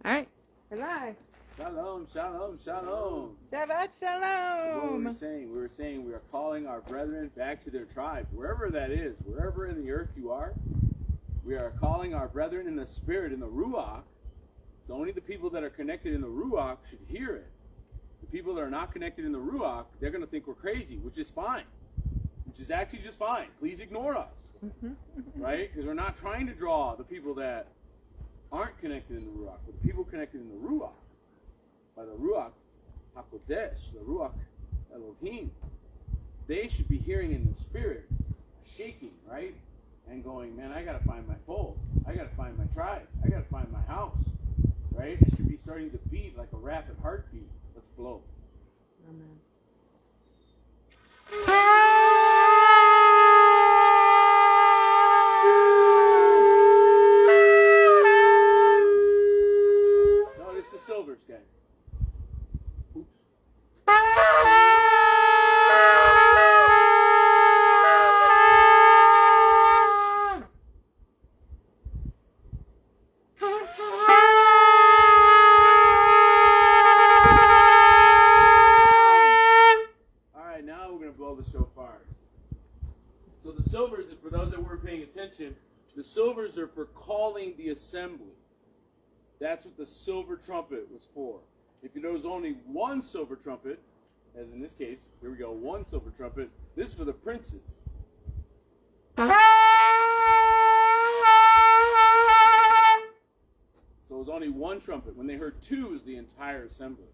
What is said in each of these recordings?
All right. We're live. Shalom, shalom, shalom. Shabbat shalom. So what were we saying? We were saying we are calling our brethren back to their tribes, wherever that is, wherever in the earth you are. We are calling our brethren in the spirit, in the Ruach. So only the people that are connected in the Ruach should hear it. The people that are not connected in the Ruach, they're going to think we're crazy, which is fine. Which is actually just fine. Please ignore us. Right? Because we're not trying to draw the people that aren't connected in the Ruach, but the people connected in the Ruach. By the Ruach HaKodesh, the Ruach Elohim, they should be hearing in the spirit, shaking, right? And going, man, I got to find my fold. I got to find my tribe. I got to find my house, right? It should be starting to beat like a rapid heartbeat. Let's blow. Amen. No, it's the silvers, guys. So the silvers, for those that weren't paying attention, the silvers are for calling the assembly. That's what the silver trumpet was for. If there was only one silver trumpet, as in this case, here we go, one silver trumpet, this is for the princes. So it was only one trumpet. When they heard two, it was the entire assembly.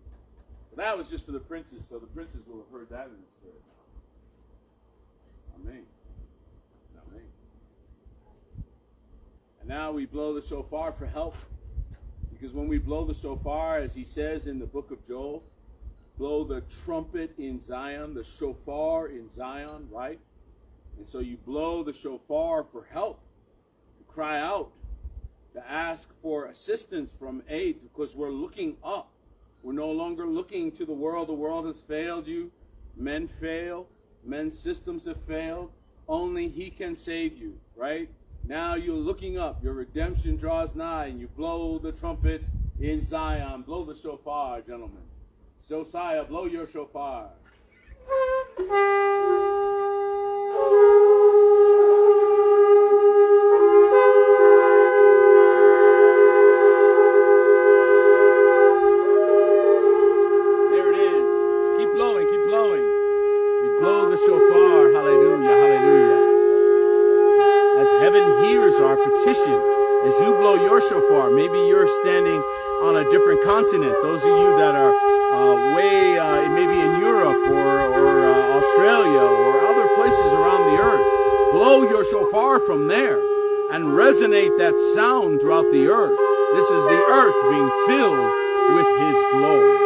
But that was just for the princes, so the princes will have heard that in the spirit. Amen. Amen. And now we blow the shofar for help. Because when we blow the shofar, as he says in the book of Joel, blow the trumpet in Zion, the shofar in Zion, right? And so you blow the shofar for help, to cry out, to ask for assistance from aid, because we're looking up. We're no longer looking to the world. The world has failed you. Men fail. Men's systems have failed. Only he can save you, right? Now you're looking up. Your redemption draws nigh, and you blow the trumpet in Zion. Blow the shofar, gentlemen. Josiah, blow your shofar. There it is. Keep blowing, keep blowing. We blow the shofar. Hallelujah, hallelujah. As heaven hears our petition, as you blow your shofar, maybe you're standing on a different continent. Those of you that are maybe in Europe or Australia or other places around the earth, blow your shofar from there and resonate that sound throughout the earth. This is the earth being filled with his glory.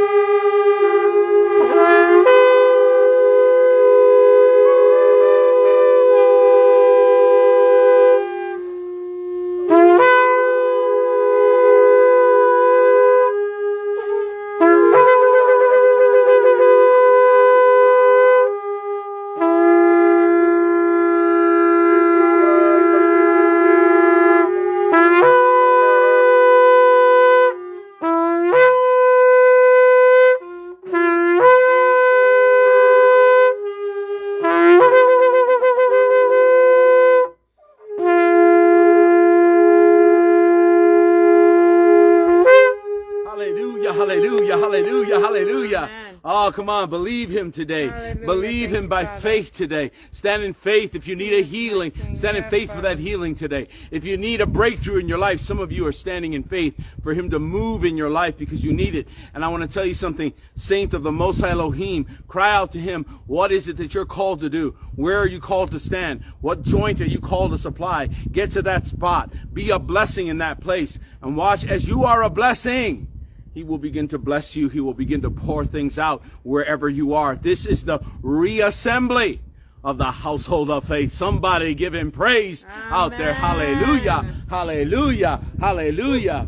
Oh, come on, believe him today. Hallelujah. Believe him by faith today. Stand in faith if you need a healing. Stand in faith for that healing today. If you need a breakthrough in your life, some of you are standing in faith for him to move in your life because you need it. And I want to tell you something, saint of the Most High Elohim, cry out to him. What is it that you're called to do? Where are you called to stand? What joint are you called to supply? Get to that spot. Be a blessing in that place. And watch as you are a blessing. He will begin to bless you. He will begin to pour things out wherever you are. This is the reassembly of the household of faith. Somebody give him praise. Amen. Out there. Hallelujah. Hallelujah. Hallelujah.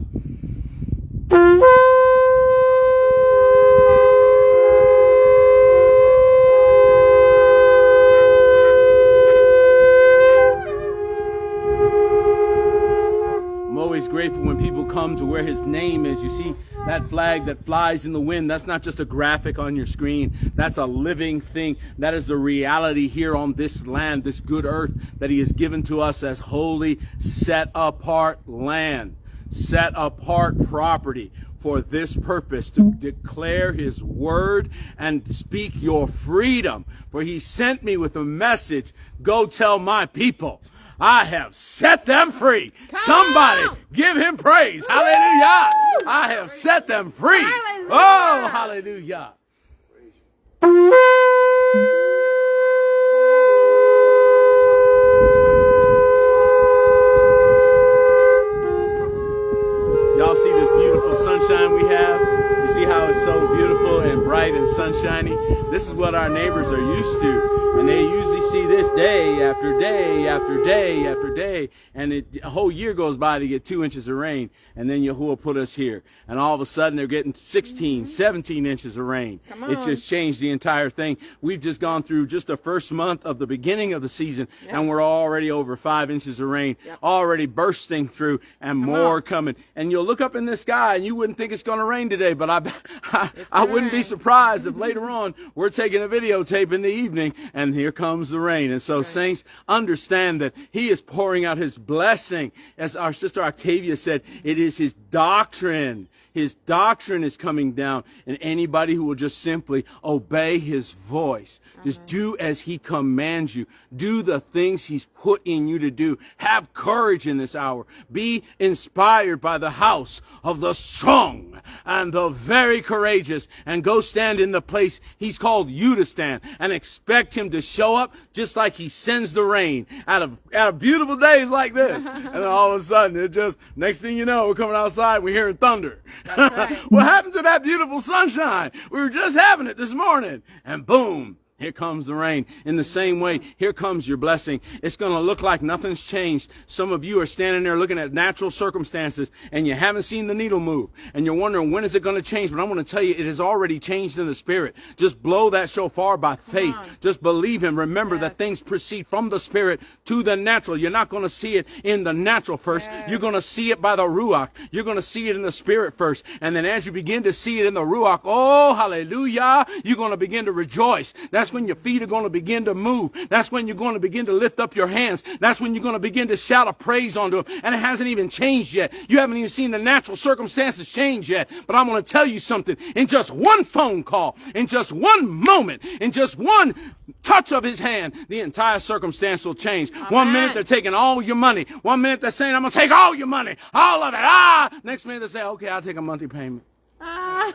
I'm always grateful when people come to where his name is. You see that flag that flies in the wind? That's not just a graphic on your screen. That's a living thing. That is the reality here on this land, this good earth that he has given to us as holy, set apart land, set apart property for this purpose, to declare his word and speak your freedom. For he sent me with a message, go tell my people, I have set them free. Somebody give him praise. Hallelujah. I have set them free. Hallelujah. Oh, hallelujah. Y'all see this beautiful sunshine we have? You see how it's so beautiful and bright and sunshiny? This is what our neighbors are used to. And they usually see this day after day after day after day. And a whole year goes by to get 2 inches of rain. And then Yahuwah put us here. And all of a sudden they're getting 16, 17 inches of rain. It just changed the entire thing. We've just gone through just the first month of the beginning of the season. And we're already over 5 inches of rain. Already bursting through and more coming. And you'll look up in the sky and you wouldn't think it's going to rain today. But I wouldn't be surprised if later on we're taking a videotape in the evening and here comes the rain. And so saints, understand that he is pouring out his blessing. As our sister Octavia said, it is his doctrine. His doctrine is coming down, and anybody who will just simply obey his voice, just do as he commands you, do the things he's put in you to do. Have courage in this hour. Be inspired by the house of the strong and the very courageous, and go stand in the place he's called you to stand, and expect him to show up just like he sends the rain out of beautiful days like this. And then all of a sudden, it just, next thing you know, we're coming outside, we're hearing thunder. Right. What happened to that beautiful sunshine? We were just having it this morning, and boom, here comes the rain. In the same way, here comes your blessing. It's going to look like nothing's changed. Some of you are standing there looking at natural circumstances, and you haven't seen the needle move, and you're wondering, when is it going to change? But I'm going to tell you, it has already changed in the spirit. Just blow that shofar by faith. Just believe him. Remember that things proceed from the spirit to the natural. You're not going to see it in the natural first. You're going to see it by the ruach. You're going to see it in the spirit first. And then as you begin to see it in the ruach, oh, hallelujah, you're going to begin to rejoice. That's when your feet are going to begin to move. That's when you're going to begin to lift up your hands. That's when you're going to begin to shout a praise unto him. And it hasn't even changed yet. You haven't even seen the natural circumstances change yet. But I'm going to tell you something. In just one phone call, in just one moment, in just one touch of his hand, the entire circumstance will change. Amen. 1 minute they're taking all your money. 1 minute they're saying, I'm going to take all your money. All of it. Next minute they say, okay, I'll take a monthly payment. I'll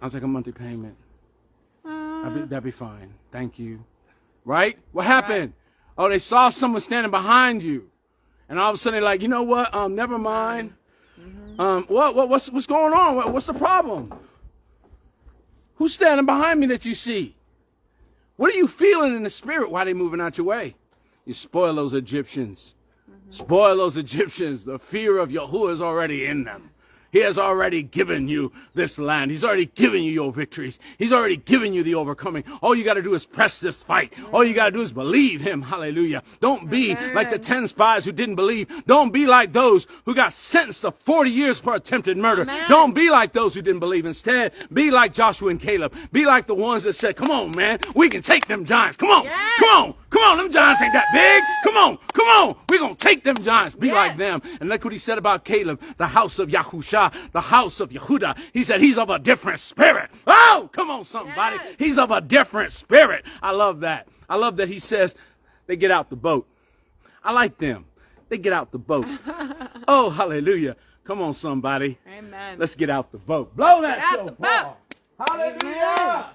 take a monthly payment. That'd be fine. Thank you. Right? What happened? Right. Oh, they saw someone standing behind you. And all of a sudden they're like, you know what? Never mind. What's going on? What's the problem? Who's standing behind me that you see? What are you feeling in the spirit? Why are they moving out your way? You spoil those Egyptians. Spoil those Egyptians. The fear of Yahuwah is already in them. He has already given you this land. He's already given you your victories. He's already given you the overcoming. All you got to do is press this fight. All you got to do is believe him. Hallelujah. Don't be like the 10 spies who didn't believe. Don't be like those who got sentenced to 40 years for attempted murder. Amen. Don't be like those who didn't believe. Instead, be like Joshua and Caleb. Be like the ones that said, come on, man. We can take them giants. Come on. Yes. Come on. Come on. Them giants ain't that big. Come on. Come on. We're going to take them giants. Be like them. And look what he said about Caleb, the house of Yahusha, the house of Yehuda. He said he's of a different spirit. Oh, come on, somebody. Yes. He's of a different spirit. I love that. I love that he says they get out the boat. I like them. They get out the boat. Oh, hallelujah. Come on, somebody. Amen. Let's get out the boat. Blow that shofar. Hallelujah.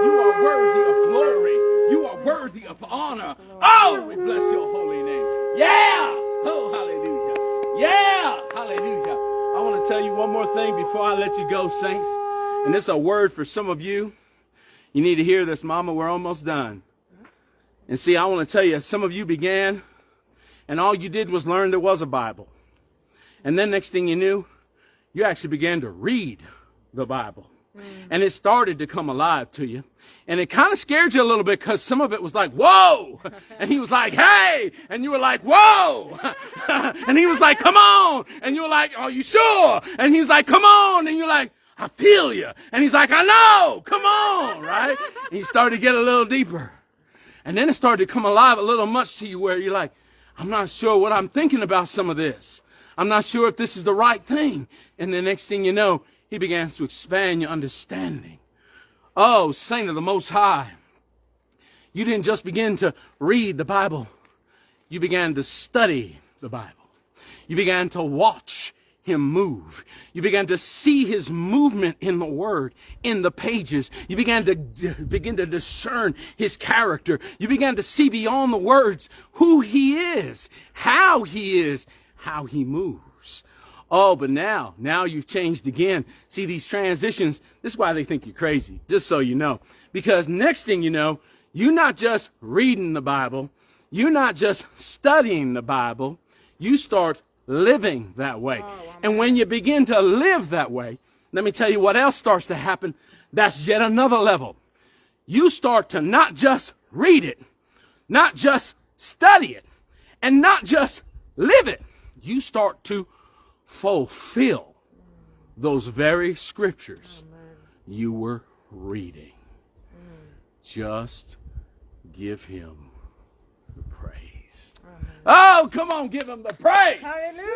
You to tell you one more thing before I let you go, saints. And this is a word for some of you. You need to hear this, Mama. We're almost done. And see, I want to tell you, some of you began, and all you did was learn there was a Bible. And then next thing you knew, you actually began to read the Bible. And it started to come alive to you. And it kind of scared you a little bit because some of it was like, whoa. And he was like, hey. And you were like, whoa. And he was like, come on. And you were like, are you sure? And he's like, come on. And you're like, I feel you. And he's like, I know. Come on. Right? And you started to get a little deeper. And then it started to come alive a little much to you where you're like, I'm not sure what I'm thinking about some of this. I'm not sure if this is the right thing. And the next thing you know, he begins to expand your understanding. Oh, saint of the Most High. You didn't just begin to read the Bible. You began to study the Bible. You began to watch him move. You began to see his movement in the word, in the pages. You began to discern his character. You began to see beyond the words who he is, how he moves. Oh, but now you've changed again. See, these transitions, this is why they think you're crazy, just so you know. Because next thing you know, you're not just reading the Bible. You're not just studying the Bible. You start living that way. And when you begin to live that way, let me tell you what else starts to happen. That's yet another level. You start to not just read it, not just study it, and not just live it. You start to fulfill those very scriptures you were reading. Just give him the praise. Oh, come on, give him the praise. Hallelujah.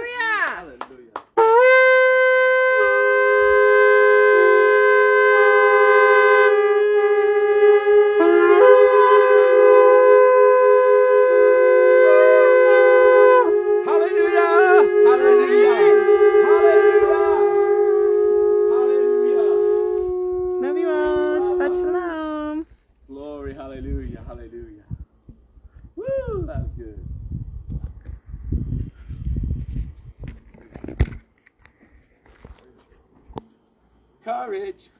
Hallelujah, hallelujah. Woo, that's good. Courage.